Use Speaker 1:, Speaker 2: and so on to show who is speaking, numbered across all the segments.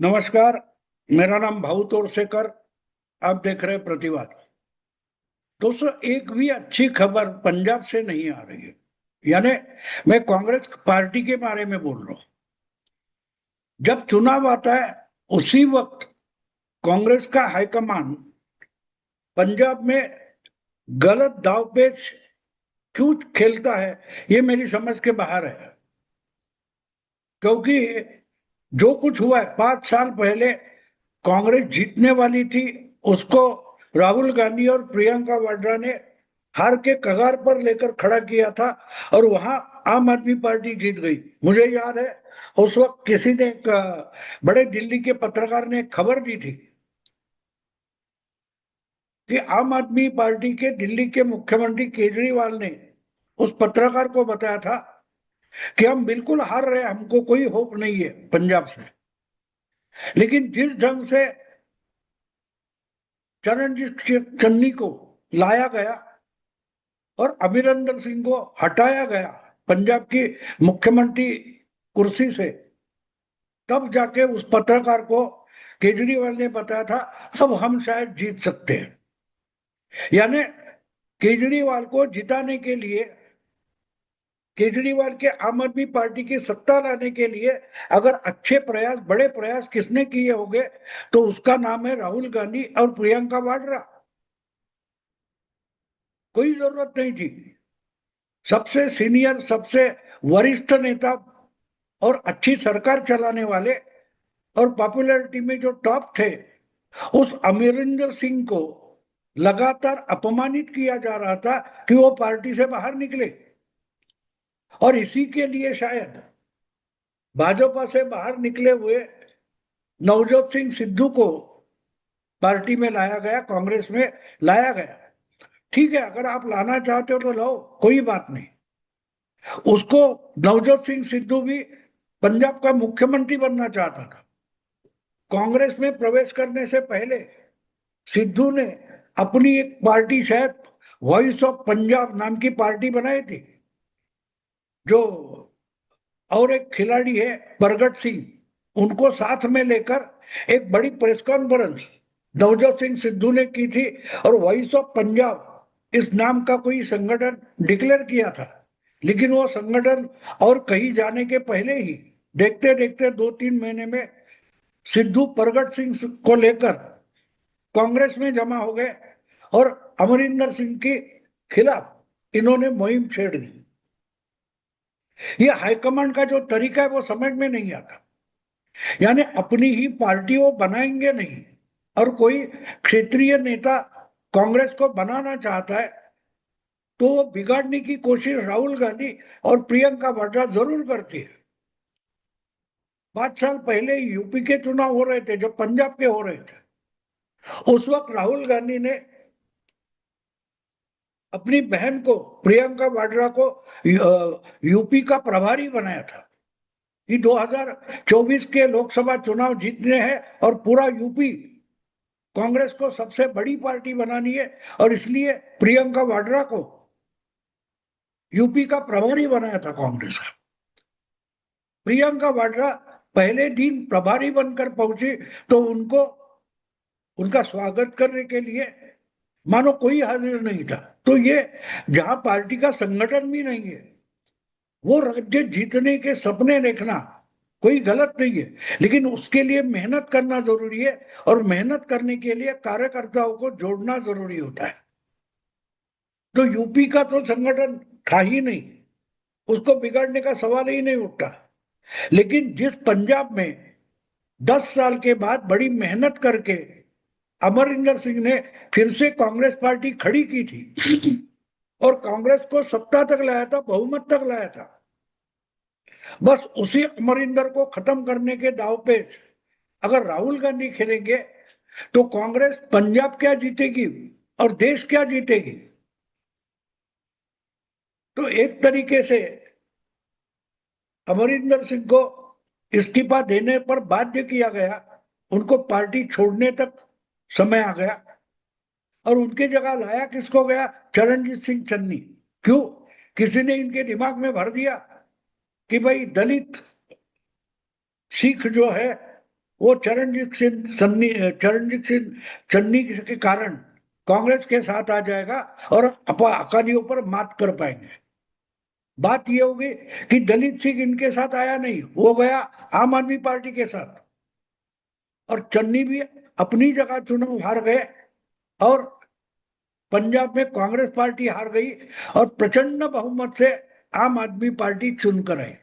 Speaker 1: नमस्कार। मेरा नाम भाऊ तोरसेकर। आप देख रहे हैं प्रतिवाद। दोस्तों, एक भी अच्छी खबर पंजाब से नहीं आ रही है। यानी मैं कांग्रेस पार्टी के बारे में बोल रहा हूं। जब चुनाव आता है उसी वक्त कांग्रेस का हाईकमान पंजाब में गलत दावपेच क्यों खेलता है, ये मेरी समझ के बाहर है। क्योंकि जो कुछ हुआ है 5 साल पहले, कांग्रेस जीतने वाली थी, उसको राहुल गांधी और प्रियंका वाड्रा ने हार के कगार पर लेकर खड़ा किया था। और वहां आम आदमी पार्टी जीत गई। मुझे याद है, उस वक्त किसी ने बड़े दिल्ली के पत्रकार ने एक खबर दी थी कि आम आदमी पार्टी के दिल्ली के मुख्यमंत्री केजरीवाल ने उस पत्रकार को बताया था कि हम बिल्कुल हार रहे हैं, हमको कोई होप नहीं है पंजाब से। लेकिन जिस ढंग से चरणजीत चन्नी को लाया गया और अमरिंदर सिंह को हटाया गया पंजाब की मुख्यमंत्री कुर्सी से, तब जाके उस पत्रकार को केजरीवाल ने बताया था अब हम शायद जीत सकते हैं। यानी केजरीवाल को जिताने के लिए, केजरीवाल के आम आदमी पार्टी की सत्ता लाने के लिए अगर अच्छे प्रयास, बड़े प्रयास किसने किए होंगे, तो उसका नाम है राहुल गांधी और प्रियंका वाड्रा। कोई जरूरत नहीं थी। सबसे सीनियर, सबसे वरिष्ठ नेता और अच्छी सरकार चलाने वाले और पॉपुलैरिटी में जो टॉप थे, उस अमरिंदर सिंह को लगातार अपमानित किया जा रहा था कि वो पार्टी से बाहर निकले। और इसी के लिए शायद भाजपा से बाहर निकले हुए नवजोत सिंह सिद्धू को पार्टी में लाया गया, कांग्रेस में लाया गया। ठीक है, अगर आप लाना चाहते हो तो लाओ, कोई बात नहीं। उसको, नवजोत सिंह सिद्धू भी पंजाब का मुख्यमंत्री बनना चाहता था। कांग्रेस में प्रवेश करने से पहले सिद्धू ने अपनी एक पार्टी, शायद वॉइस ऑफ पंजाब नाम की पार्टी बनाई थी, जो, और एक खिलाड़ी है प्रगट सिंह, उनको साथ में लेकर एक बड़ी प्रेस कॉन्फ्रेंस नवजोत सिंह सिद्धू ने की थी और वॉइस ऑफ पंजाब इस नाम का कोई संगठन डिक्लेयर किया था। लेकिन वो संगठन और कहीं जाने के पहले ही, देखते देखते 2-3 महीने में सिद्धू प्रगट सिंह को लेकर कांग्रेस में जमा हो गए और अमरिंदर सिंह के खिलाफ इन्होंने मुहिम छेड़ दी। ये हाईकमांड का जो तरीका है वो समझ में नहीं आता। यानी अपनी ही पार्टी वो बनाएंगे नहीं, और कोई क्षेत्रीय नेता कांग्रेस को बनाना चाहता है तो वो बिगाड़ने की कोशिश राहुल गांधी और प्रियंका वाड्रा जरूर करती है। 5 साल पहले यूपी के चुनाव हो रहे थे, जब पंजाब के हो रहे थे, उस वक्त राहुल गांधी ने अपनी बहन को, प्रियंका वाड्रा को यूपी का प्रभारी बनाया था कि 2024 के लोकसभा चुनाव जीतने हैं और पूरा यूपी कांग्रेस को सबसे बड़ी पार्टी बनानी है, और इसलिए प्रियंका वाड्रा को यूपी का प्रभारी बनाया था कांग्रेस का। प्रियंका वाड्रा पहले दिन प्रभारी बनकर पहुंची तो उनको, उनका स्वागत करने के लिए मानो कोई हाजिर नहीं था। तो ये, जहां पार्टी का संगठन भी नहीं है, वो राज्य जीतने के सपने देखना कोई गलत नहीं है, लेकिन उसके लिए मेहनत करना जरूरी है, और मेहनत करने के लिए कार्यकर्ताओं को जोड़ना जरूरी होता है। तो यूपी का तो संगठन था ही नहीं, उसको बिगाड़ने का सवाल ही नहीं उठता। लेकिन जिस पंजाब में 10 साल के बाद बड़ी मेहनत करके अमरिंदर सिंह ने फिर से कांग्रेस पार्टी खड़ी की थी और कांग्रेस को सत्ता तक लाया था, बहुमत तक लाया था, बस उसी अमरिंदर को खत्म करने के दाव पे अगर राहुल गांधी खेलेंगे तो कांग्रेस पंजाब क्या जीतेगी और देश क्या जीतेगी। तो एक तरीके से अमरिंदर सिंह को इस्तीफा देने पर बाध्य किया गया, उनको पार्टी छोड़ने तक समय आ गया, और उनके जगह लाया किसको गया? चरणजीत सिंह चन्नी। क्यों? किसी ने इनके दिमाग में भर दिया कि भाई दलित सिख जो है वो चरणजीत सिंह चन्नी के कारण कांग्रेस के साथ आ जाएगा और अकालियों पर मात कर पाएंगे। बात ये होगी कि दलित सिंह इनके साथ आया नहीं, वो गया आम आदमी पार्टी के साथ, और चन्नी भी अपनी जगह चुनाव हार गए, और पंजाब में कांग्रेस पार्टी हार गई और प्रचंड बहुमत से आम आदमी पार्टी चुनकर आई।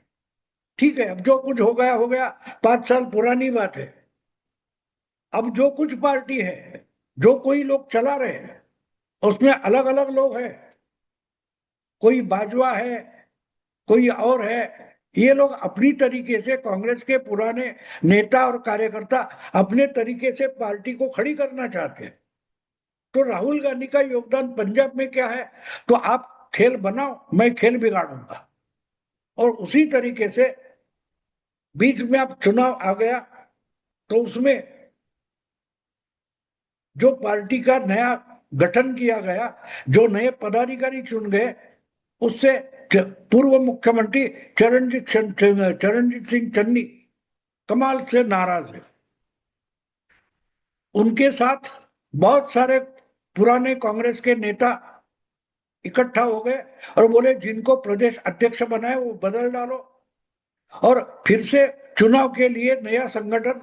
Speaker 1: ठीक है, अब जो कुछ हो गया, 5 साल पुरानी बात है। अब जो कुछ पार्टी है, जो कोई लोग चला रहे हैं, उसमें अलग अलग लोग हैं, कोई बाजवा है, कोई और है। ये लोग अपनी तरीके से, कांग्रेस के पुराने नेता और कार्यकर्ता अपने तरीके से पार्टी को खड़ी करना चाहते हैं। तो राहुल गांधी का योगदान पंजाब में क्या है? तो आप खेल बनाओ, मैं खेल बिगाड़ूंगा। और उसी तरीके से बीच में अब चुनाव आ गया, तो उसमें जो पार्टी का नया गठन किया गया, जो नए पदाधिकारी चुन गए, उससे पूर्व मुख्यमंत्री चरणजीत सिंह चन्नी कमाल से नाराज है। उनके साथ बहुत सारे पुराने कांग्रेस के नेता इकट्ठा हो गए और बोले जिनको प्रदेश अध्यक्ष बनाए वो बदल डालो, और फिर से चुनाव के लिए नया संगठन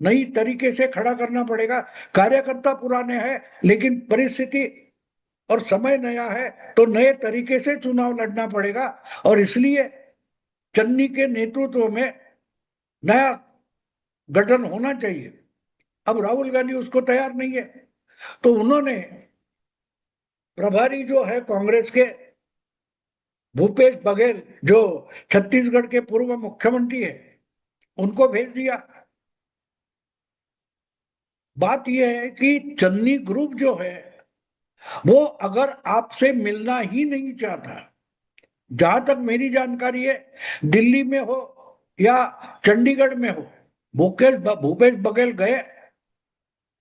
Speaker 1: नई तरीके से खड़ा करना पड़ेगा। कार्यकर्ता पुराने हैं, लेकिन परिस्थिति और समय नया है, तो नए तरीके से चुनाव लड़ना पड़ेगा, और इसलिए चन्नी के नेतृत्व में नया गठन होना चाहिए। अब राहुल गांधी उसको तैयार नहीं है, तो उन्होंने प्रभारी जो है कांग्रेस के, भूपेश बघेल, जो छत्तीसगढ़ के पूर्व मुख्यमंत्री है, उनको भेज दिया। बात यह है कि चन्नी ग्रुप जो है, वो अगर आपसे मिलना ही नहीं चाहता, जहां तक मेरी जानकारी है, दिल्ली में हो या चंडीगढ़ में हो, भूपेश बघेल गए,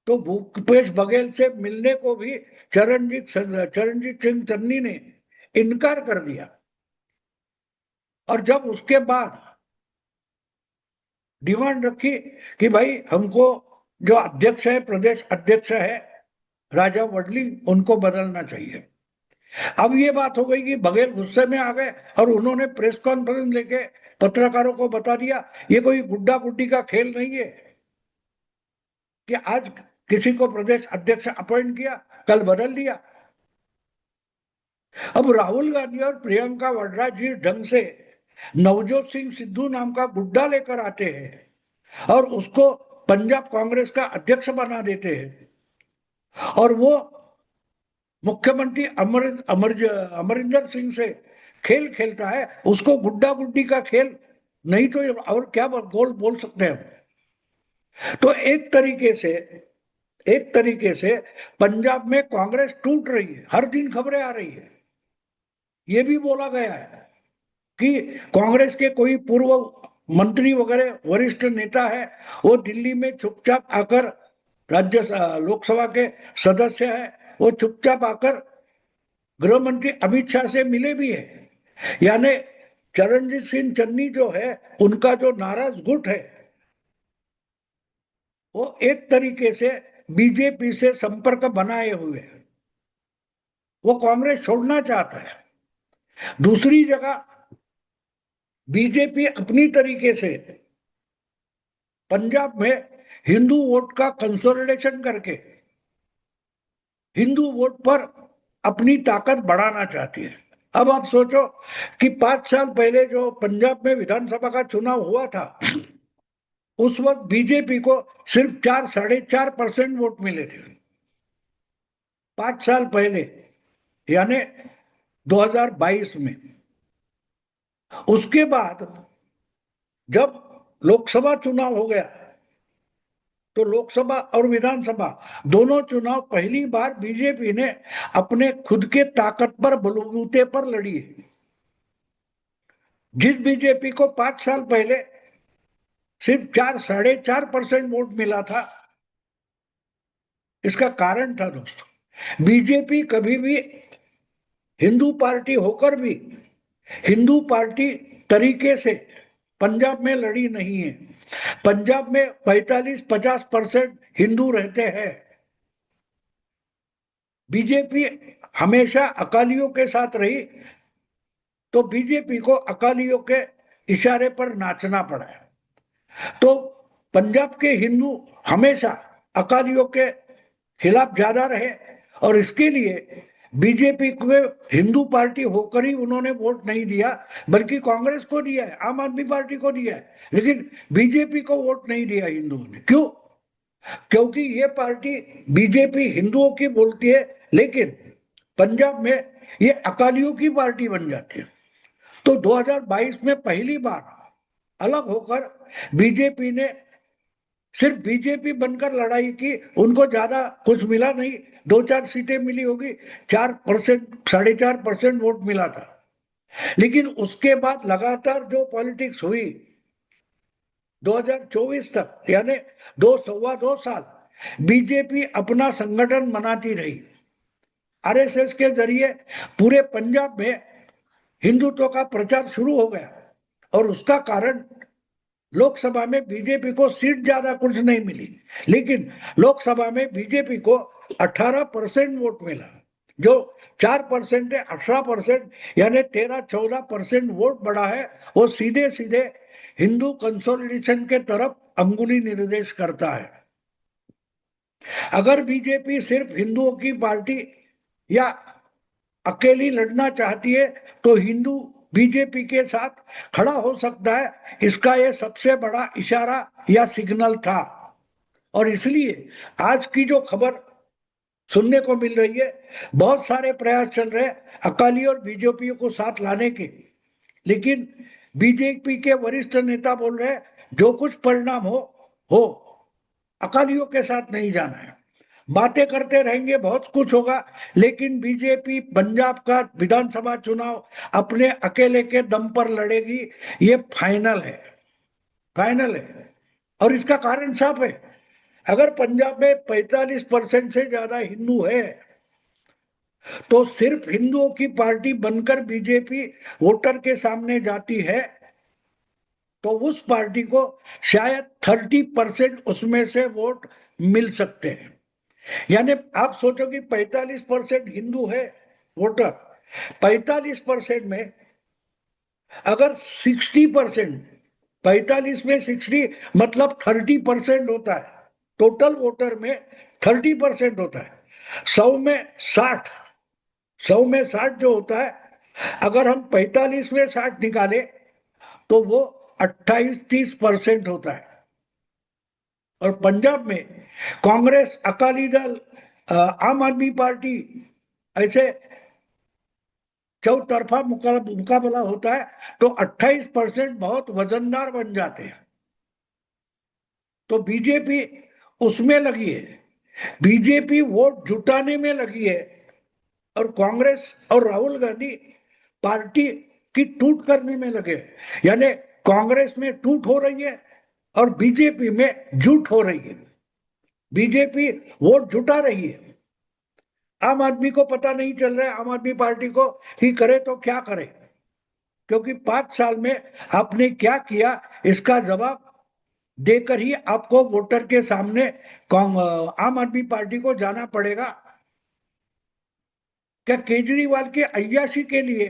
Speaker 1: तो भूपेश बघेल से मिलने को भी चरणजीत सिंह चन्नी ने इनकार कर दिया। और जब उसके बाद डिमांड रखी कि भाई हमको जो अध्यक्ष है, प्रदेश अध्यक्ष है राजा वडलिंग, उनको बदलना चाहिए। अब ये बात हो गई कि बघेल गुस्से में आ गए और उन्होंने प्रेस कॉन्फ्रेंस लेके पत्रकारों को बता दिया ये कोई गुड्डा गुड्डी का खेल नहीं है कि आज किसी को प्रदेश अध्यक्ष अपॉइंट किया, कल बदल दिया। अब राहुल गांधी और प्रियंका वाड्रा जिस ढंग से नवजोत सिंह सिद्धू नाम का गुड्डा लेकर आते हैं और उसको पंजाब कांग्रेस का अध्यक्ष बना देते हैं, और वो मुख्यमंत्री अमरिंदर सिंह से खेल खेलता है, उसको गुड्डा गुड्डी का खेल नहीं तो और क्या गोल बोल सकते हैं। तो एक तरीके से पंजाब में कांग्रेस टूट रही है, हर दिन खबरें आ रही है। ये भी बोला गया है कि कांग्रेस के कोई पूर्व मंत्री वगैरह वरिष्ठ नेता है, वो दिल्ली में चुपचाप आकर, लोकसभा के सदस्य है, वो चुपचाप आकर गृह मंत्री अमित शाह से मिले भी है। यानी चरणजीत सिंह चन्नी जो है, उनका जो नाराज गुट है, वो एक तरीके से बीजेपी से संपर्क बनाए हुए है, वो कांग्रेस छोड़ना चाहता है। दूसरी जगह बीजेपी अपनी तरीके से पंजाब में हिंदू वोट का कंसोलिडेशन करके हिंदू वोट पर अपनी ताकत बढ़ाना चाहती है। अब आप सोचो कि 5 साल पहले जो पंजाब में विधानसभा का चुनाव हुआ था, उस वक्त बीजेपी को सिर्फ 4-4.5% वोट मिले थे, 5 साल पहले, यानी 2022 में। उसके बाद जब लोकसभा चुनाव हो गया, तो लोकसभा और विधानसभा दोनों चुनाव पहली बार बीजेपी ने अपने खुद के ताकत पर, बलबूते पर लड़ी है। जिस बीजेपी को 5 साल पहले सिर्फ 4-4.5% वोट मिला था, इसका कारण था दोस्तों, बीजेपी कभी भी हिंदू पार्टी होकर भी हिंदू पार्टी तरीके से पंजाब में लड़ी नहीं है। पंजाब में 45-50% हिंदू रहते हैं। बीजेपी हमेशा अकालियों के साथ रही, तो बीजेपी को अकालियों के इशारे पर नाचना पड़ा है। तो पंजाब के हिंदू हमेशा अकालियों के खिलाफ ज्यादा रहे, और इसके लिए बीजेपी को हिंदू पार्टी होकर ही उन्होंने वोट नहीं दिया, बल्कि कांग्रेस को दिया है, आम आदमी पार्टी को दिया है, लेकिन बीजेपी को वोट नहीं दिया हिंदुओं ने। क्यों? क्योंकि ये पार्टी बीजेपी हिंदुओं की बोलती है, लेकिन पंजाब में ये अकालियों की पार्टी बन जाती है। तो 2022 में पहली बार अलग होकर बीजेपी ने सिर्फ बीजेपी बनकर लड़ाई की, उनको ज्यादा कुछ मिला नहीं, 2-4 सीटें मिली होगी, 4%, 4.5% वोट मिला था। लेकिन उसके बाद लगातार जो पॉलिटिक्स हुई 2024 तक, यानी 2 सवा 2 साल बीजेपी अपना संगठन बनाती रही। आरएसएस के जरिए पूरे पंजाब में हिंदुत्व का प्रचार शुरू हो गया, और उसका कारण लोकसभा में बीजेपी को सीट ज्यादा कुछ नहीं मिली, लेकिन लोकसभा में बीजेपी को 18% वोट मिला। जो 4% है, 18%, यानी 13-14% वोट बढ़ा है, वो सीधे सीधे हिंदू कंसोलिडेशन के तरफ अंगुली निर्देश करता है। अगर बीजेपी सिर्फ हिंदुओं की पार्टी या अकेली लड़ना चाहती है, तो हिंदू बीजेपी के साथ खड़ा हो सकता है। इसका यह सबसे बड़ा इशारा या सिग्नल था, और इसलिए आज की जो खबर सुनने को मिल रही है, बहुत सारे प्रयास चल रहे हैं अकाली और बीजेपी को साथ लाने के, लेकिन बीजेपी के वरिष्ठ नेता बोल रहे हैं जो कुछ परिणाम हो, अकालियों के साथ नहीं जाना है। बातें करते रहेंगे, बहुत कुछ होगा, लेकिन बीजेपी पंजाब का विधानसभा चुनाव अपने अकेले के दम पर लड़ेगी, ये फाइनल है, फाइनल है। और इसका कारण साफ है, अगर पंजाब में 45% से ज्यादा हिंदू है, तो सिर्फ हिंदुओं की पार्टी बनकर बीजेपी वोटर के सामने जाती है, तो उस पार्टी को शायद 30% उसमें से वोट मिल सकते हैं। यानी आप सोचो कि 45% हिंदू है वोटर, 45% में अगर 60%, 45 में 60 मतलब 30% होता है, टोटल वोटर में 30% होता है। 100 में 60 जो होता है, अगर हम 45 में 60 निकाले तो वो 28-30% होता है। और पंजाब में कांग्रेस, अकाली दल, आम आदमी पार्टी, ऐसे चौतरफा मुकाबला होता है, तो 28% बहुत वजनदार बन जाते हैं। तो बीजेपी उसमें लगी है, बीजेपी वोट जुटाने में लगी है, और कांग्रेस और राहुल गांधी पार्टी की टूट करने में लगे। यानी कांग्रेस में टूट हो रही है और बीजेपी में जुट हो रही है। बीजेपी वोट जुटा रही है, आम आदमी को पता नहीं चल रहा है, आम आदमी पार्टी को, कि करे तो क्या करे, क्योंकि 5 साल में आपने क्या किया, इसका जवाब देकर ही आपको वोटर के सामने आम आदमी पार्टी को जाना पड़ेगा। क्या केजरीवाल के अय्याशी के लिए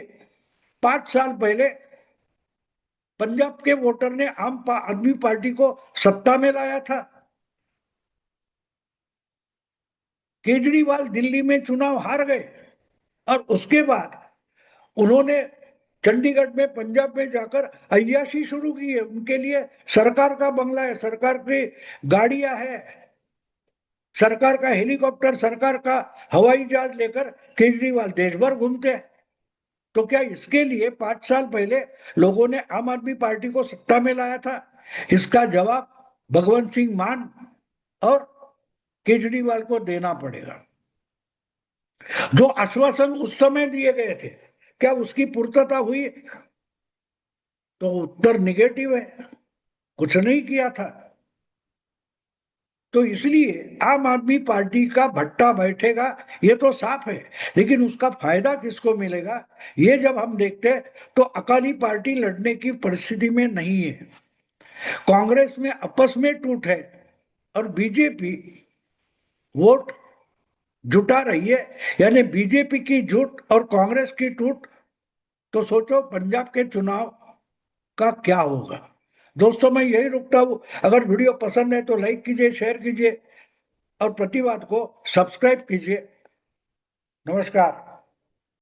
Speaker 1: 5 साल पहले पंजाब के वोटर ने आम आदमी पार्टी को सत्ता में लाया था? केजरीवाल दिल्ली में चुनाव हार गए, और उसके बाद उन्होंने चंडीगढ़ में, पंजाब में जाकर अय्याशी शुरू की है। उनके लिए सरकार का बंगला है, सरकार की गाड़ियां है, सरकार का हेलीकॉप्टर, सरकार का हवाई जहाज लेकर केजरीवाल देश भर घूमते हैं। तो क्या इसके लिए 5 साल पहले लोगों ने आम आदमी पार्टी को सत्ता में लाया था? इसका जवाब भगवंत सिंह मान और केजरीवाल को देना पड़ेगा। जो आश्वासन उस समय दिए गए थे, क्या उसकी पूर्तता हुई? तो उत्तर निगेटिव है, कुछ नहीं किया था। तो इसलिए आम आदमी पार्टी का भट्टा बैठेगा, ये तो साफ है, लेकिन उसका फायदा किसको मिलेगा, ये जब हम देखते हैं, तो अकाली पार्टी लड़ने की परिस्थिति में नहीं है। कांग्रेस में आपस में टूट है और बीजेपी वोट जुटा रही है, यानी बीजेपी की जुट और कांग्रेस की टूट। तो सोचो पंजाब के चुनाव का क्या होगा। दोस्तों मैं यही रुकता हूं। अगर वीडियो पसंद है तो लाइक कीजिए, शेयर कीजिए और प्रतिवाद को सब्सक्राइब कीजिए। नमस्कार।